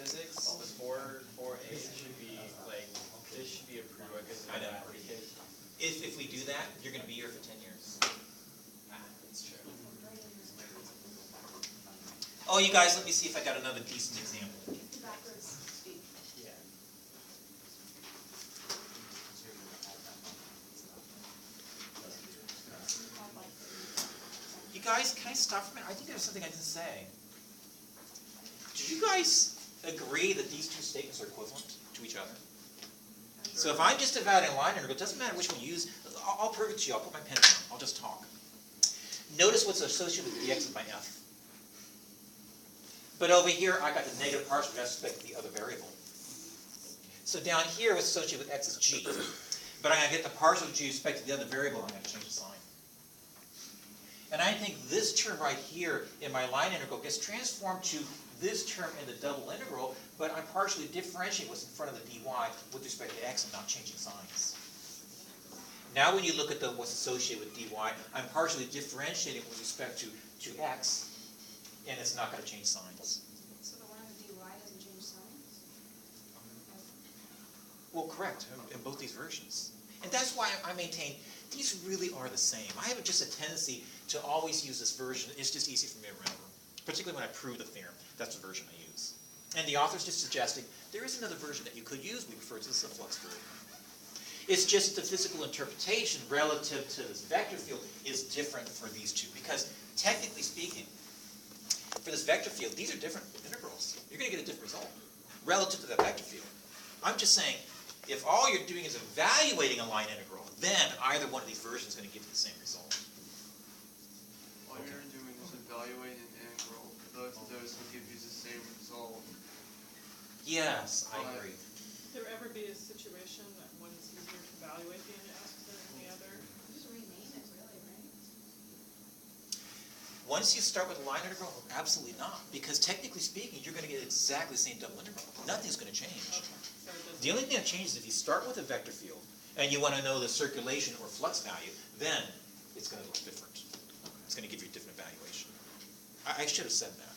physics before 4A should be like, this should be a prerequisite. I know. Because If we do that, you're going to be here for 10 years. that's true. Oh, you guys, let me see if I got another decent example. Yeah. You guys, can I stop for a minute? I think there's something I didn't say. Did you guys agree that these two statements are equivalent to each other? So if I'm just evaluating a line integral, it doesn't matter which one you use. I'll prove it to you. I'll put my pen down. I'll just talk. Notice what's associated with dx of my f. But over here, I got the negative partial with respect to the other variable. So down here, what's associated with x is g. But I'm going to get the partial of g with respect to the other variable. I'm going to change the sign. And I think this term right here in my line integral gets transformed to this term in the double integral, but I'm partially differentiating what's in front of the dy with respect to x and not changing signs. Now when you look at what's associated with dy, I'm partially differentiating with respect to x, and it's not going to change signs. So the one in the dy doesn't change signs? Well, correct, in both these versions. And that's why I maintain these really are the same. I have just a tendency to always use this version. It's just easy for me to remember, particularly when I prove the theorem. That's the version I use. And the author's just suggesting there is another version that you could use. We refer to this as a flux version. It's just the physical interpretation relative to this vector field is different for these two. Because technically speaking, for this vector field, these are different integrals. You're going to get a different result relative to that vector field. I'm just saying, if all you're doing is evaluating a line integral, then either one of these versions is going to give you the same result. All you're doing is evaluate an integral. Both of those will give you the same result. Yes, I agree. There ever be a situation that one is easier to evaluate the x than the other? Just rename it, really, right? Once you start with a line integral, absolutely not. Because technically speaking, you're going to get exactly the same double integral. Nothing's going to change. Okay, so it doesn't. The only thing that changes is if you start with a vector field and you want to know the circulation or flux value, then it's going to look different. It's going to give you a different evaluation. I should have said that.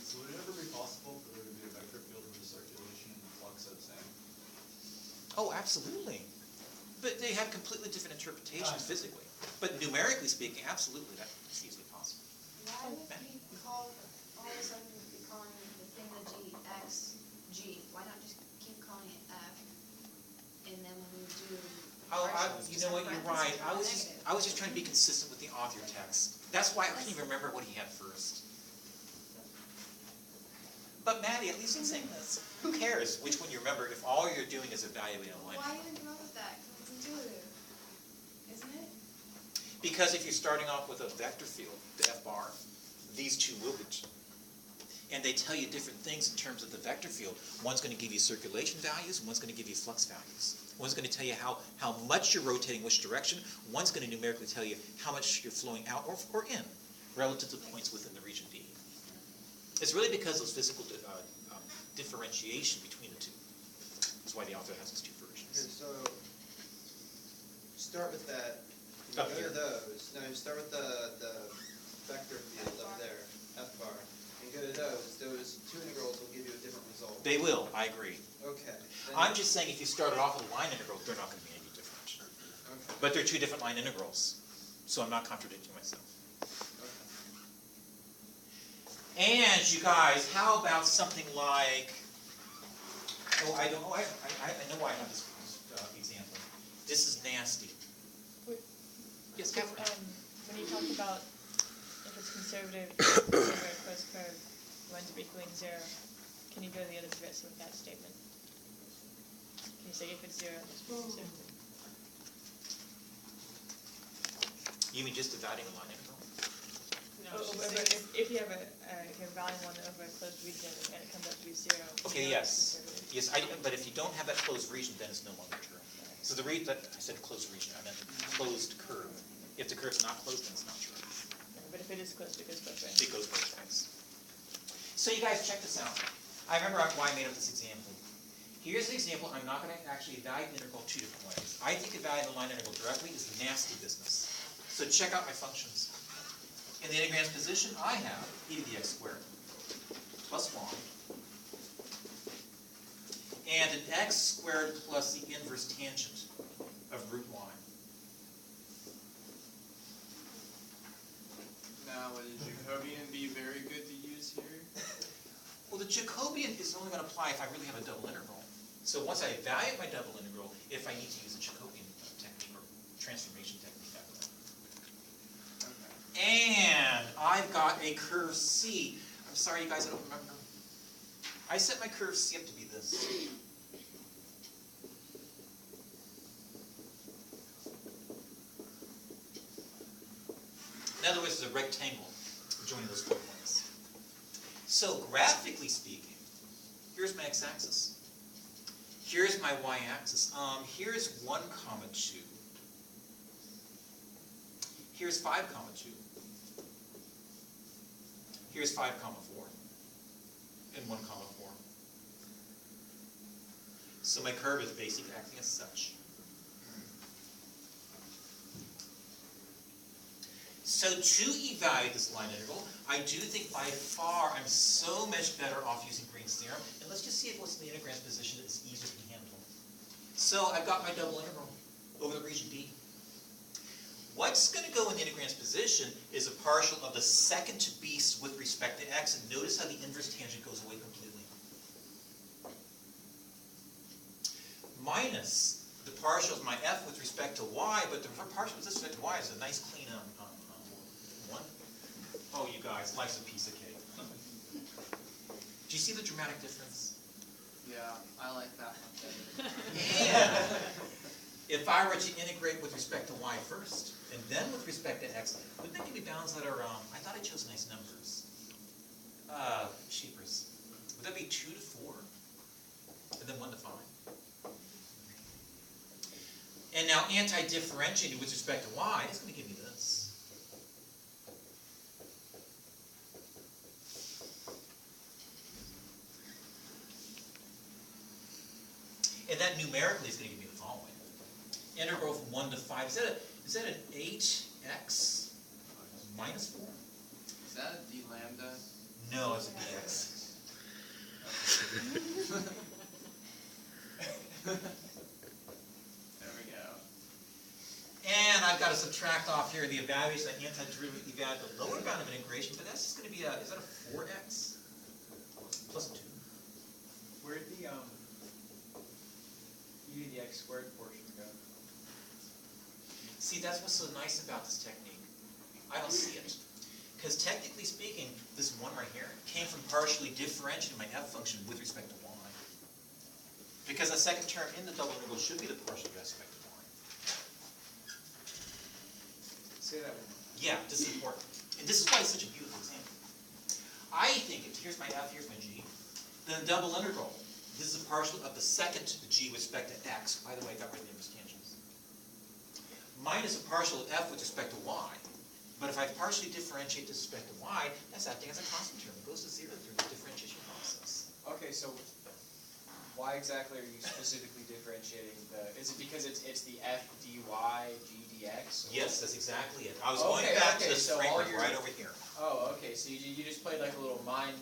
So would it ever be possible for there to be a vector field where the circulation and the flux are the same? Oh, absolutely. But they have completely different interpretations physically. But numerically speaking, absolutely, that's easily possible. Why would we call, all of a sudden, be calling the thing the g, x, g? Why not just keep calling it f? And then when we do partials, You just know what, have you're right. parentheses around I was just trying to be consistent with the author text. That's why I couldn't even remember what he had first. But Maddie, at least in saying this, who cares which one you remember if all you're doing is evaluating a line? Why even come up with that? Because it's intuitive, isn't it? Because if you're starting off with a vector field, the f bar, these two will be. And they tell you different things in terms of the vector field. One's going to give you circulation values, and one's going to give you flux values. One's going to tell you how much you're rotating, which direction. One's going to numerically tell you how much you're flowing out or in, relative to points within the region D. It's really because of physical differentiation between the two. That's why the author has these two Okay, versions. so start with that. You Up go here. to those. No, you start with the vector field up there, f bar, and go to those. Those two integrals will give you a different result. They will, I agree. Okay. Then I'm just saying if you started off with a line integral, they're not going to be any different. okay. But they're two different line integrals, so I'm not contradicting myself. Okay. And you guys, how about something like, oh, I don't know, I know why I have this example. This is nasty. Wait. Yes, Catherine? When you talk about if it's conservative, over a closed curve, runs are equaling 0, can you go to the other direction with that statement? Can you say if it's 0, it's conservative? You mean just dividing a line integral? No, she's Over, saying- if you have if you're valuing one over a closed region and it comes up to be 0. Okay, you know it's yes. conservative. Yes, but if you don't have that closed region, then it's no longer true. So the reason that I said closed region, I meant closed curve. If the curve's not closed, then it's not true. But if it is closed, it goes both ways. It goes both ways. So you guys check this out. I remember why I made up this example. Here's an example. I'm not going to actually evaluate the integral two different ways. I think evaluating the line integral directly is nasty business. So check out my functions. In the integrand's position, I have e to the x squared plus y and an x squared plus the inverse tangent of root y. Now, would the Jacobian be very good to use here? Well, the Jacobian is only going to apply if I really have a double integral. So once I evaluate my double integral, if I need to use a Jacobian technique or transformation technique, I will. And I've got a curve C. I'm sorry, you guys, I don't remember. I set my curve C up to be this. In other words, it's a rectangle joining those 4 points. So graphically speaking, here's my x-axis. Here's my y-axis. Here's 1, 2. Here's 5, 2. Here's 5, 4. And 1, 4. So my curve is basically acting as such. So to evaluate this line integral, I do think by far I'm so much better off using Green's theorem. And let's just see if what's in the integrand's position is easier to handle. So I've got my double integral over the region D. What's going to go in the integrand's position is a partial of the second to b with respect to x. And notice how the inverse tangent goes away completely. Minus the partial of my f with respect to y, but the partial with respect to y is a nice clean one. Oh, you guys, life's a piece of cake. Do you see the dramatic difference? Yeah, I like that one better. And if I were to integrate with respect to y first, and then with respect to x, wouldn't that give me bounds that are, I thought I chose nice numbers. Sheepers. Would that be 2 to 4? And then 1 to 5? And now anti-differentiated with respect to y, it's going to give me this. And that numerically is going to give me the following. Integral from 1 to 5. Is that an 8x minus 4? Is that a d lambda? No, it's a dx. There we go. And I've got to subtract off here the evaluation, the antiderivative evaluate the lower bound of integration, but that's just going to be is that a 4x plus 2? Where'd the u to the x squared portion go? See, that's what's so nice about this technique. I don't see it. Because technically speaking, this one right here came from partially differentiating my f function with respect to y. Because the second term in the double integral should be the partial with respect to y. Say that one. Yeah, this is important. And this is why it's such a beautiful example. I think, here's my f, here's my g. Then double integral. This is a partial of the second to the g with respect to x. By the way, I got rid of the inverse tangents. Minus a partial of f with respect to y. But if I partially differentiate this with respect to y, that's acting as a constant term. It goes to 0 through the differentiation process. Okay, so why exactly are you specifically differentiating the, is it because it's the f dy g dx? Yes, that's exactly it. I was going back to this so all framework your- right over here. Oh, okay, so you just played like a little mind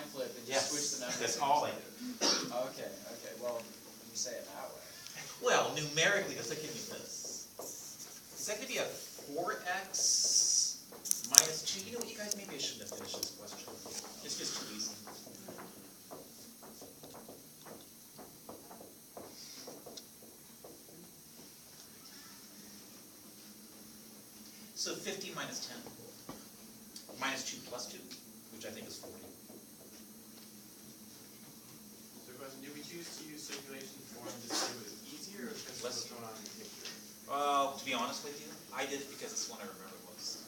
flip and just switched the numbers. That's all I did. Okay, well, when you say it that way. Well, numerically, does that give me this? Is that going to be a 4x minus 2? You know what, you guys, maybe I shouldn't have finished this question. It's just too easy. So 50 minus 10, minus 2 plus 2, which I think is 40. So question, did we choose to use circulation form just so it was easier, or because of what's going on in the picture? To be honest with you, I did it because it's one I remember was.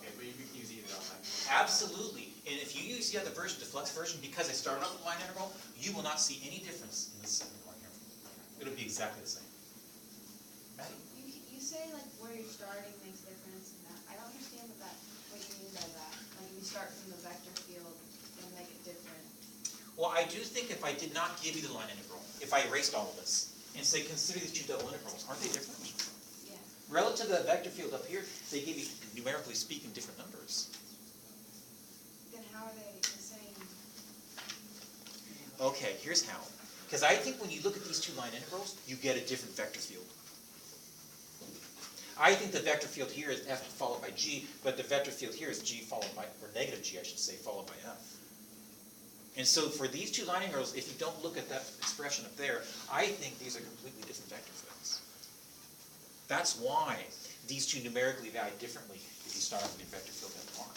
Okay, but you can use either on that. Absolutely. And if you use the other version, the flux version, because I started off with line integral, you will not see any difference in this second one here. It'll be exactly the same. Maddie? You say like where you're starting makes a difference and that. I don't understand what you mean by that. Like if you start from the vector field, it'll make it different. Well, I do think if I did not give you the line integral, if I erased all of this, and say consider these two double integrals, aren't they different? Yeah. Relative to the vector field up here, they give you, numerically speaking, different numbers. Then how are they the same? Okay, here's how. Because I think when you look at these two line integrals, you get a different vector field. I think the vector field here is f followed by g, but the vector field here is g followed by, or negative g, I should say, followed by f. And so for these two line integrals, if you don't look at that expression up there, I think these are completely different vector fields. That's why these two numerically value differently if you start with your vector field f1.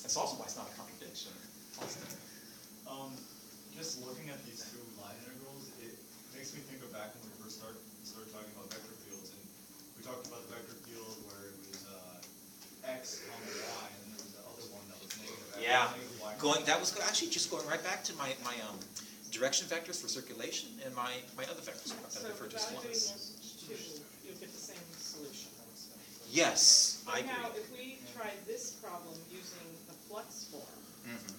That's also why it's not a contradiction. Just looking at these two line integrals, it makes me think of back when we first started talking about vector fields, and we talked about the vector field where it was x on the y, and then there was the other one that was negative x, Yeah, negative y. that was actually just going right back to my direction vectors for circulation and my other vectors that So I referred to as evaluating ones. those two, you'll get the same solution, I would say. Yes, I Now, agree. if we try this problem using the flux form, Mhm.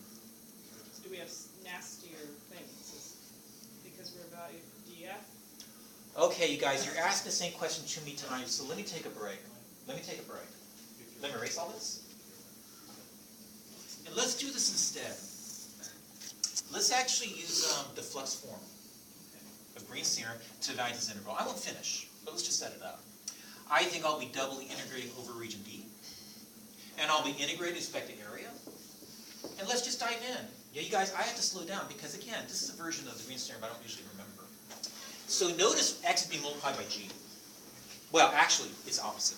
do we have nastier things? Because we're evaluating df. Okay, you guys, you're asking the same question to me tonight, so let me take a break. Let me take a break. Let me erase all this. And let's do this instead. Let's actually use the flux form of Green's theorem to evaluate this integral. I won't finish, but let's just set it up. I think I'll be doubly integrating over region D. And I'll be integrating with respect to area. And let's just dive in. Yeah, you guys, I have to slow down because, again, this is a version of the Green's theorem I don't usually remember. So notice x is being multiplied by g. Well, actually, it's opposite.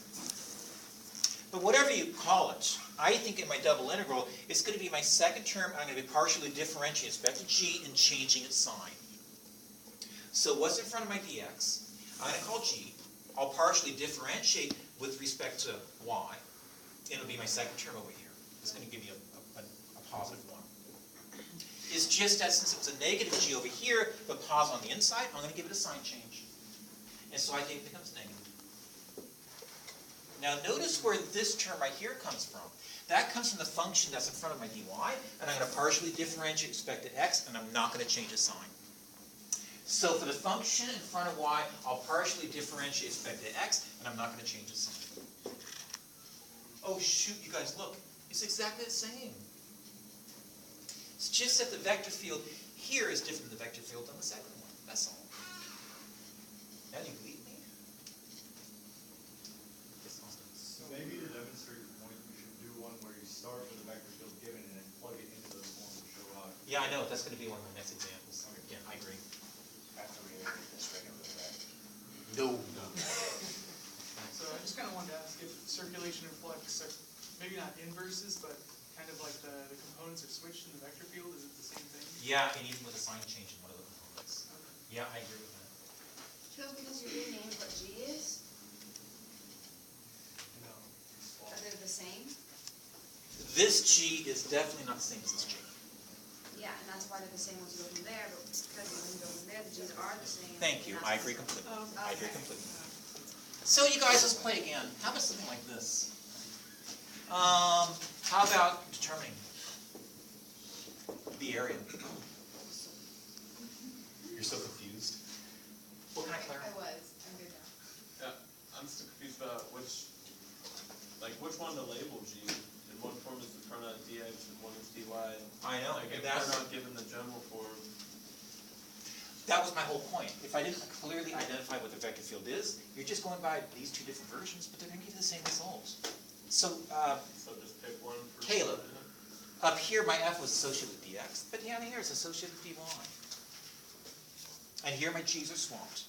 But whatever you call it, I think in my double integral, it's going to be my second term. I'm going to be partially differentiating with respect to g and changing its sign. So what's in front of my dx? I'm going to call g. I'll partially differentiate with respect to y. It'll be my second term over here. It's going to give me a positive one. It's just that since it was a negative g over here, but positive on the inside, I'm going to give it a sign change. And so I think it becomes negative. Now notice where this term right here comes from. That comes from the function that's in front of my dy, and I'm going to partially differentiate with respect to x, and I'm not going to change its sign. So for the function in front of y, I'll partially differentiate with respect to x, and I'm not going to change its sign. Oh shoot, you guys, look. It's exactly the same. It's just that the vector field here is different than the vector field on the second one. That's all. Now do you believe me? Yes, Austin. So maybe to demonstrate your point, we should do one where you start with a vector field given and then plug it into those forms to show how. Yeah, I know. That's going to be one of my next examples. Yeah, I agree. After we integrate this regularly, right? No. So I just kind of wanted to ask if circulation and flux are maybe not inverses, but kind of like the components are switched in the vector field. Is it the same thing? Yeah, and even with a sign change in one of the components. Yeah, I agree with that. Just because you renamed what G is, No. are they the same? This G is definitely not the same as this G. Yeah, and that's why they're the same once you go from there, but because when you go from there, the G's are the same. Thank you. and I that's- agree completely. Oh, I agree okay. completely. So you guys, let's play again. How about something like this? How about determining the area? You're so confused. What can I clarify? I was, I'm good now. Yeah, I'm still confused about which one to label G. In one form is the pronoun dx, and one is dy. I know, Like and if that's, we're not given the general form. that was my whole point. If I didn't clearly identify what the vector field is, you're just going by these two different versions, but they're going to give you the same results. So, So just pick one for. Caleb. Up here, my f was associated with dx, but down here it's associated with dy. And here my g's are swapped,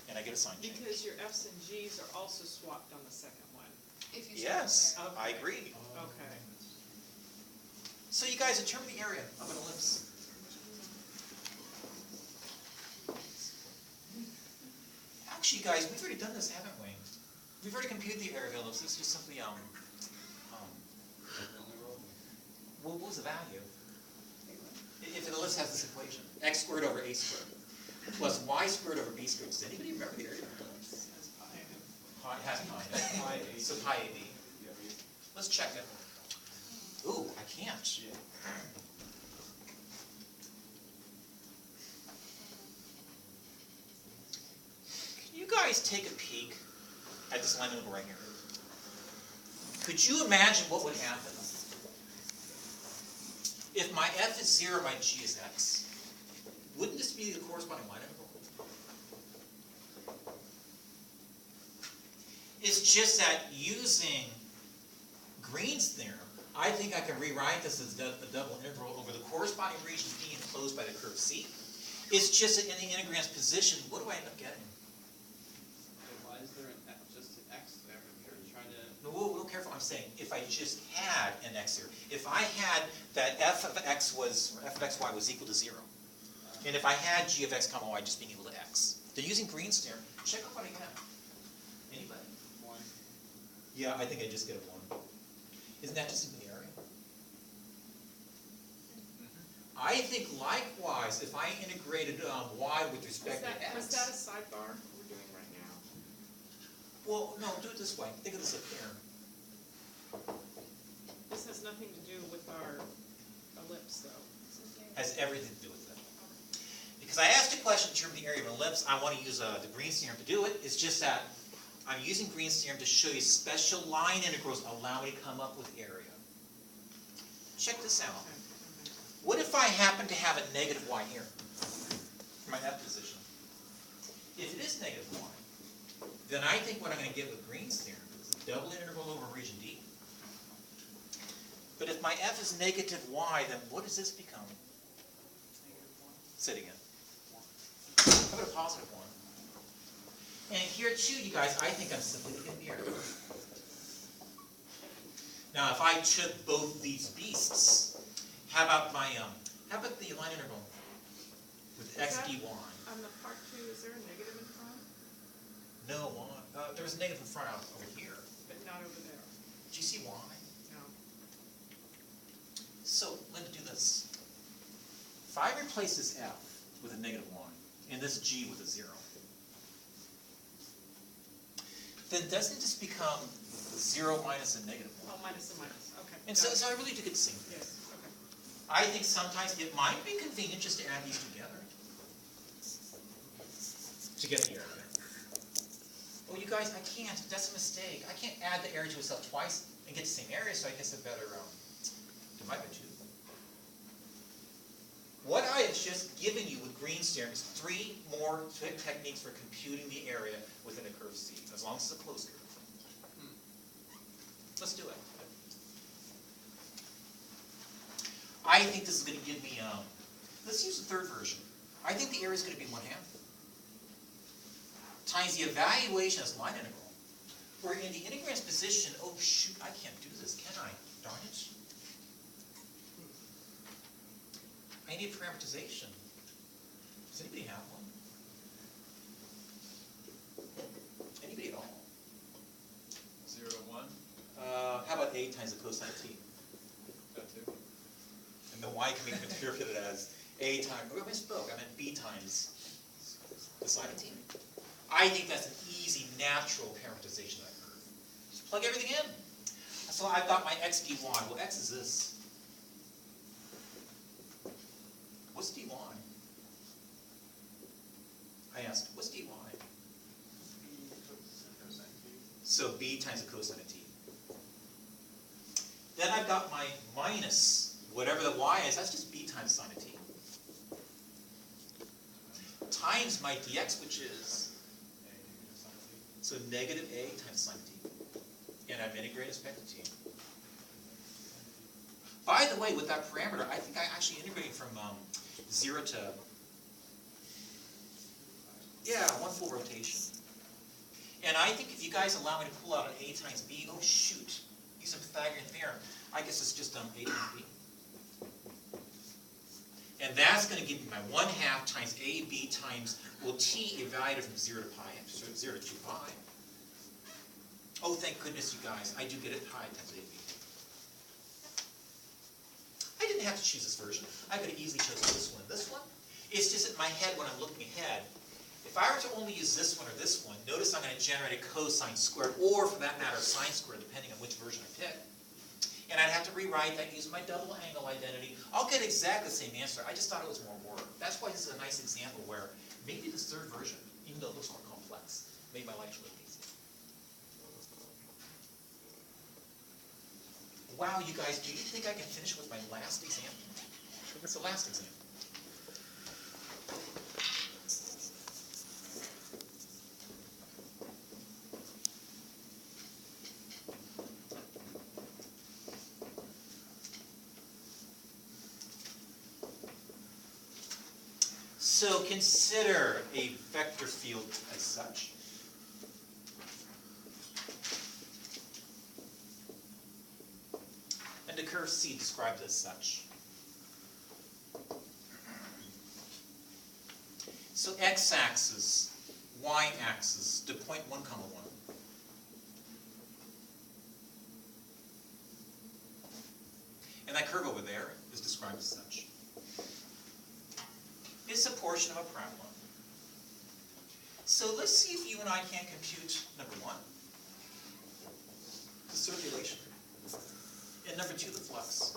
and I get a sign change. Because your f's and g's are also swapped on the second one. If you start Yes, there. I agree. Okay. So you guys determine the area of an ellipse. Actually, guys, we've already done this, haven't we? We've already computed the area of an ellipse. This is just simply what was the value? If an ellipse has this equation, x squared over a squared plus y squared over b squared. Does anybody remember the area of an ellipse? Pi has pi. So pi ab. Let's check it. Ooh, I can't. Can you guys take a peek at this line integral right here? Could you imagine what would happen If my f is 0, my g is x, wouldn't this be the corresponding line integral? It's just that using Green's theorem, I think I can rewrite this as a double integral over the corresponding region D enclosed by the curve C. It's just that in the integrand's position, what do I end up getting? Why is there just an x there if you're trying to? No, whoa, careful. I'm saying if I just had an x here, if I had that f of x was, or f of xy was equal to 0, and if I had g of x comma y just being equal to x, then using Green's theorem, check out what I get. Anybody? 1. Yeah, I think I just get a 1. Isn't that just in the area? I think likewise, if I integrated y with respect to x. Was that a sidebar we're doing right now? Well, no, do it this way. Think of this up there. This has nothing to do with our ellipse, though. Has everything to do with it. Because I asked a question in terms of the area of an ellipse, I want to use the Green's theorem to do it. It's just that I'm using Green's theorem to show you special line integrals allow me to come up with area. Check this out. What if I happen to have a negative y here for my f position? If it is negative y, then I think what I'm going to get with Green's theorem is a double integral over region D. But if my f is negative y, then what does this become? Say it again. How about a positive 1? And here too, you guys, I think I'm simply getting the area. Now, if I took both these beasts, how about my how about the line integral with x dy? On the part 2, is there a negative in front? No, there was a negative in front out over here. But not over there. Do you see why? No. So, let me do this. If I replace this f with a negative 1 and this g with a 0, then doesn't this become 0 minus a negative 1? Oh, minus and minus. Okay. And got it. so I really do get the same thing. Yes. Okay. I think sometimes it might be convenient just to add these together to get the area. Oh, you guys, I can't. That's a mistake. I can't add the area to itself twice and get the same area, so I guess I better divide by 2. What I have just given you with Green's theorem is 3 more techniques for computing the area within a curve C, as long as it's a closed curve. Let's do it. I think this is going to give me, let's use the third version. I think the area is going to be 1/2 times the evaluation as line integral. Where in the integrand's position, oh shoot, I can't do this, can I? Darn it. I need parameterization. Does anybody have one? Anybody at all? 0 to 1? How about a times the cosine of t? That too. And the y can be interpreted as a times, oh, I misspoke, I meant b times the sine of t. I think that's an easy, natural parameterization of that curve. Just plug everything in. So I've got my x dy. Well, x is this. What's dy? I asked, what's dy? So b times the cosine of t. Then I've got my minus whatever the y is, that's just b times sine of t. Times my dx, which is, so negative a times sine of t. And I'm integrating respect to t. By the way, with that parameter, I think I actually integrating from 0 to, yeah, 1 full rotation. And I think if you guys allow me to pull out an a times b, oh shoot, use a Pythagorean theorem, I guess it's just a times b. And that's going to give me my 1/2 times ab times, well, t evaluated from 0 to pi, so 0 to 2 pi. Oh, thank goodness, you guys, I do get it pi times ab. I didn't have to choose this version. I could have easily chosen this one and this one. It's just in my head when I'm looking ahead. If I were to only use this one or this one, notice I'm going to generate a cosine squared, or for that matter, sine squared, depending on which version I pick. And I'd have to rewrite that using my double angle identity. I'll get exactly the same answer. I just thought it was more work. That's why this is a nice example where maybe this third version, even though it looks more complex, made my life a little easier. Wow, you guys, do you think I can finish with my last example? What's the last example? So consider a vector field as such. And the curve C described as such. So x-axis, y-axis, to point 1, 1. And that curve over there is described as such. It's a portion of a parabola. So let's see if you and I can compute number 1, the circulation, and number 2, the flux.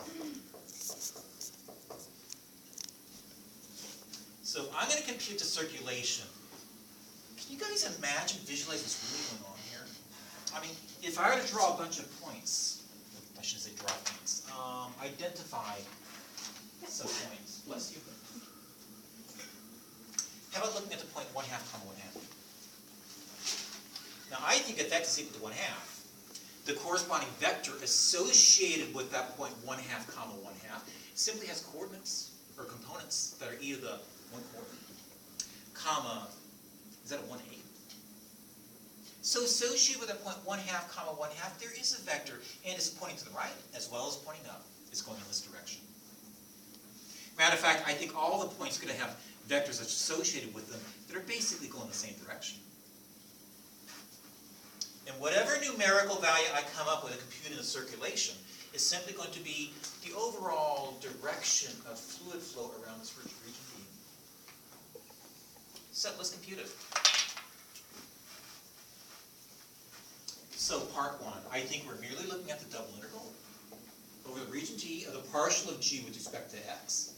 So if I'm going to compute the circulation, can you guys imagine, visualize what's really going on here? I mean, if I were to draw a bunch of points, I shouldn't say draw points, identify some points. Bless you. How about looking at the point 1/2, 1/2? Now I think if x is equal to 1/2, the corresponding vector associated with that point 1/2, 1/2 simply has coordinates or components that are either the 1/4, comma, is that a 1/8? So associated with that point 1/2, 1/2, there is a vector, and it's pointing to the right as well as pointing up. It's going in this direction. Matter of fact, I think all the points are going to have vectors associated with them that are basically going the same direction. And whatever numerical value I come up with in computing the circulation is simply going to be the overall direction of fluid flow around this region B. So let's compute it. So part 1, I think we're merely looking at the double integral over the region G of the partial of G with respect to x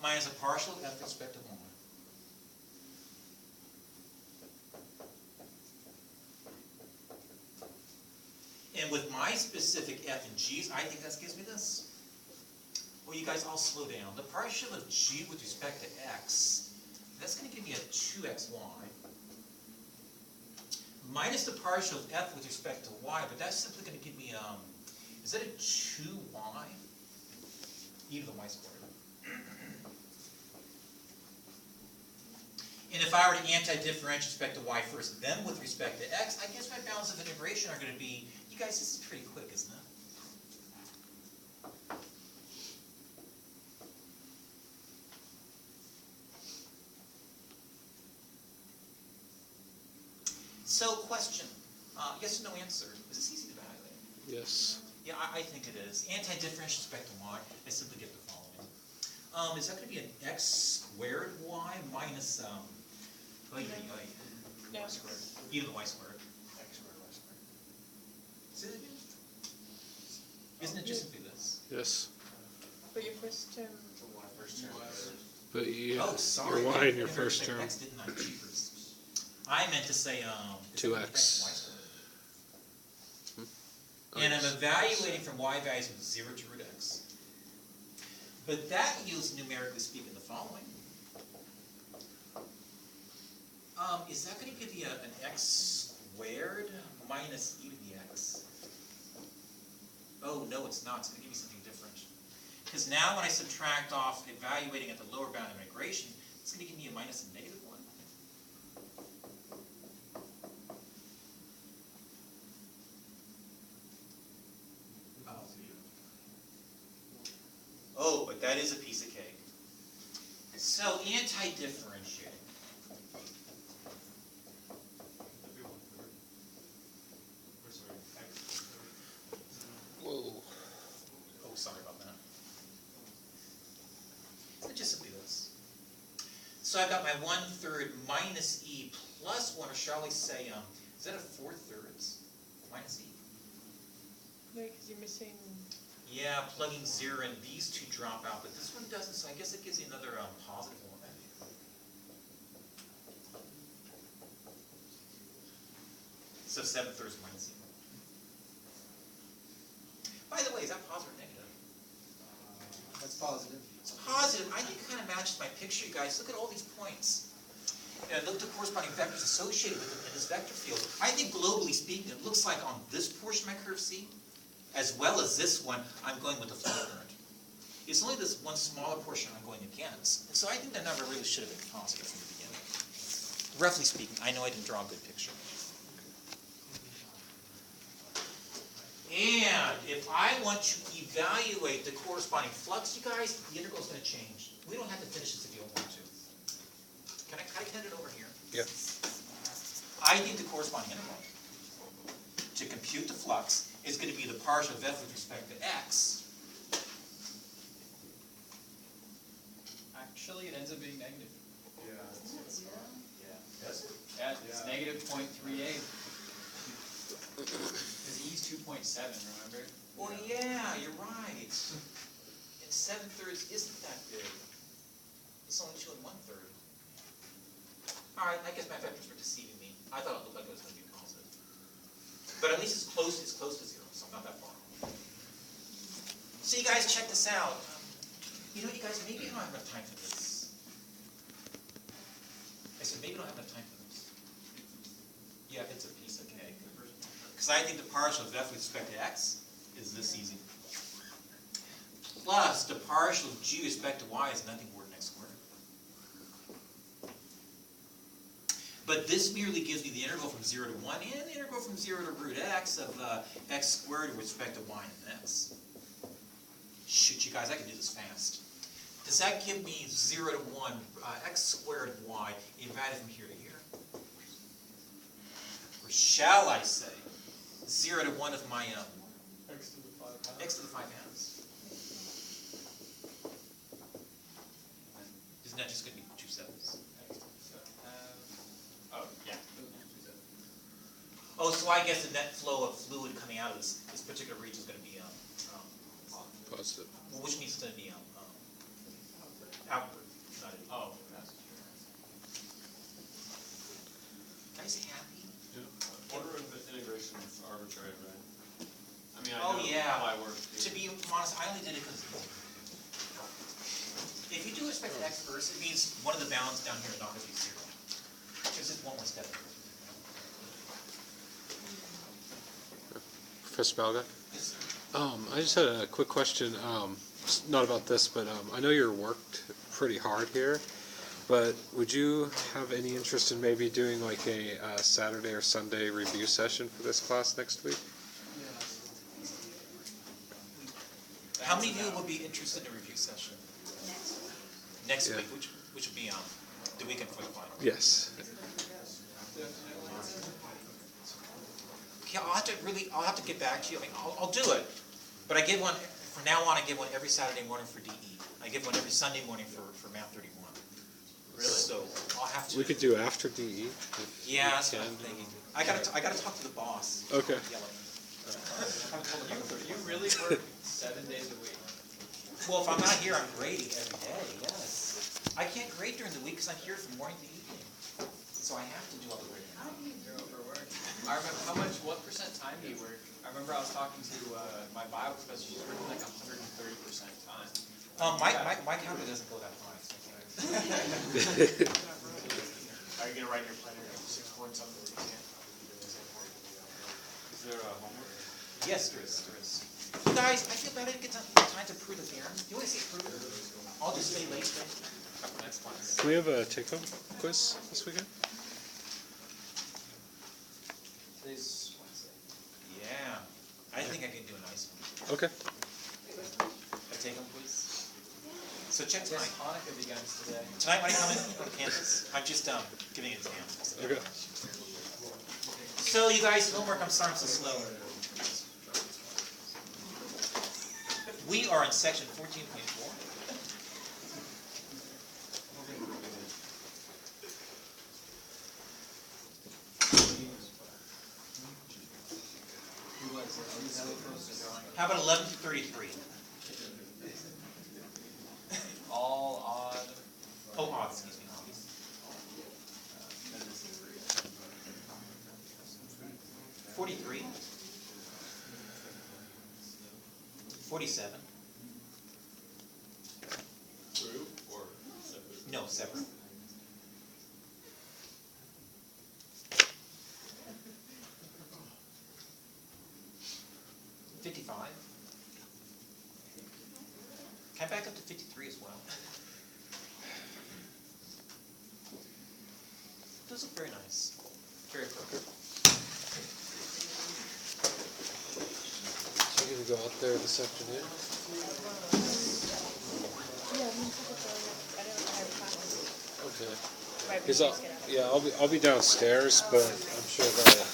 minus a partial of f with respect to 1. And with my specific f and g's, I think that gives me this. Well, you guys all slow down. The partial of g with respect to x, that's going to give me a 2xy. Minus the partial of f with respect to y, but that's simply going to give me, is that a 2y? E to the y squared. And if I were to anti-differentiate respect to y first, then with respect to x, I guess my bounds of integration are going to be, you guys, this is pretty quick, isn't it? So, question. Yes or no answer. Is this easy to evaluate? Yes. Yeah, I think it is. Anti-differentiate respect to y, I simply get the following. Is that going to be an x squared y minus, No. Y squared. e to the y squared? X squared, Y squared. Say that again? Isn't it just simply this? Yes. But your first term, The Y first term. But you, Oh, sorry. you're y in your I first said term. X, didn't I? Jeepers. I meant to say, 2x. And I'm evaluating from y values of 0 to root x. But that yields, numerically speaking, the following. Is that going to give you an x squared minus e to the x? Oh, no, it's not. It's going to give me something different. Because now when I subtract off evaluating at the lower bound of integration, it's going to give me a minus and negative 1. Oh, but that is a piece of cake. So anti-differentiating. Whoa. Oh, sorry about that. So just simply this. So I've got my 1/3 minus e plus 1, or shall we say, is that a 4/3 minus e? no, because you're missing, Yeah, plugging 0 in, these two drop out, but this one doesn't, so I guess it gives you another positive 1. So 7/3 minus e. By the way, is that positive or negative? That's positive. It's just my picture, you guys. Look at all these points. And look at the corresponding vectors associated with it in this vector field. I think globally speaking, it looks like on this portion of my curve C, as well as this one, I'm going with the flow current. It's only this one smaller portion I'm going against. And so I think the number really should have been positive from the beginning. Roughly speaking, I know I didn't draw a good picture. And if I want to evaluate the corresponding flux, you guys, the integral is going to change. We don't have to finish this if you don't want to. Can I hand it over here? Yeah. I think the corresponding integral to compute the flux is going to be the partial of f with respect to x. Actually, it ends up being negative. Yeah. Yes. Yeah, it's negative 0.38. Because E's 2.7, remember? Well, yeah, you're right. And 7/3 isn't that big. It's only 2 1/3. All right, I guess my vectors were deceiving me. I thought it looked like it was going to be positive. But at least it's close to 0, so I'm not that far. So you guys, check this out. You know, you guys, maybe I don't have enough time for this. I said, maybe I don't have enough time for this. Yeah, it's a piece of cake. Because I think the partial of f with respect to x is this easy. Plus, the partial of g with respect to y is nothing more than x squared. But this merely gives me the integral from 0 to 1 and the integral from 0 to root x of x squared with respect to y and x. Shoot, you guys, I can do this fast. Does that give me 0 to 1, x squared y, divided from here to here? Or shall I say, 0 to 1 of my X to the 5 halves. x to the 5 halves? Isn't that just going to be 2 sevens? Oh, yeah. Oh, so I guess the net flow of fluid coming out of this particular region is going to be Positive. well, which means it's going to be outward, not in. Oh, that's Guys happy? Order of integration is arbitrary, right? I mean, I Oh, know yeah. how I work. To be honest, I only did it because if you do respect to x first, it means one of the bounds down here is not going to be 0. There's just one more step. Professor Balga? I just had a quick question, not about this, but I know you're worked pretty hard here, but would you have any interest in maybe doing like a Saturday or Sunday review session for this class next week? How many of you would be interested in a review session? Next Yeah. week, which would be the weekend before the final? Yes. Okay, I'll have to get back to you. I mean, I'll do it. But I give one, from now on, I give one every Saturday morning for DE. I give one every Sunday morning for Math 31. Really? So I'll have to. We could do after DE. if Yeah, we that's what I'm can. thinking. I gotta talk to the boss. Okay. Yell at me. You really work 7 days a week. Well, if I'm not here, I'm grading every day, yes. I can't grade during the week because I'm here from morning to evening. So I have to do all the grading. You're overworked. I remember, what percent time do you work? I remember I was talking to my bio professor, she's working like 130% time. My calendar doesn't go that high. Are you gonna write your planner 6 points on the exam? Is there a homework? Yes, there is. You guys, I feel bad I didn't get time to prove the theorem. You want to see prove it? I'll just stay late today. That's fine. Can we have a take-home quiz this weekend? Today's Wednesday. Yeah, I think I can do a nice one. Okay. A take-home quiz. So check Yes, tonight. Hanukkah begins today. Tonight when I come in on campus, I'm just giving an exam. Okay. So you guys, homework, I'm starting so slow. We are in section 14.4. How about 11:33? All odd. Oh, odd, excuse me. 43. 47. Through or separate? No, separate. $55. Can I back up to 53 as well? Those look very nice. Very appropriate. So you're gonna go out there this afternoon? Okay. Right, we Because just get out. I'll be downstairs, but I'm sure that.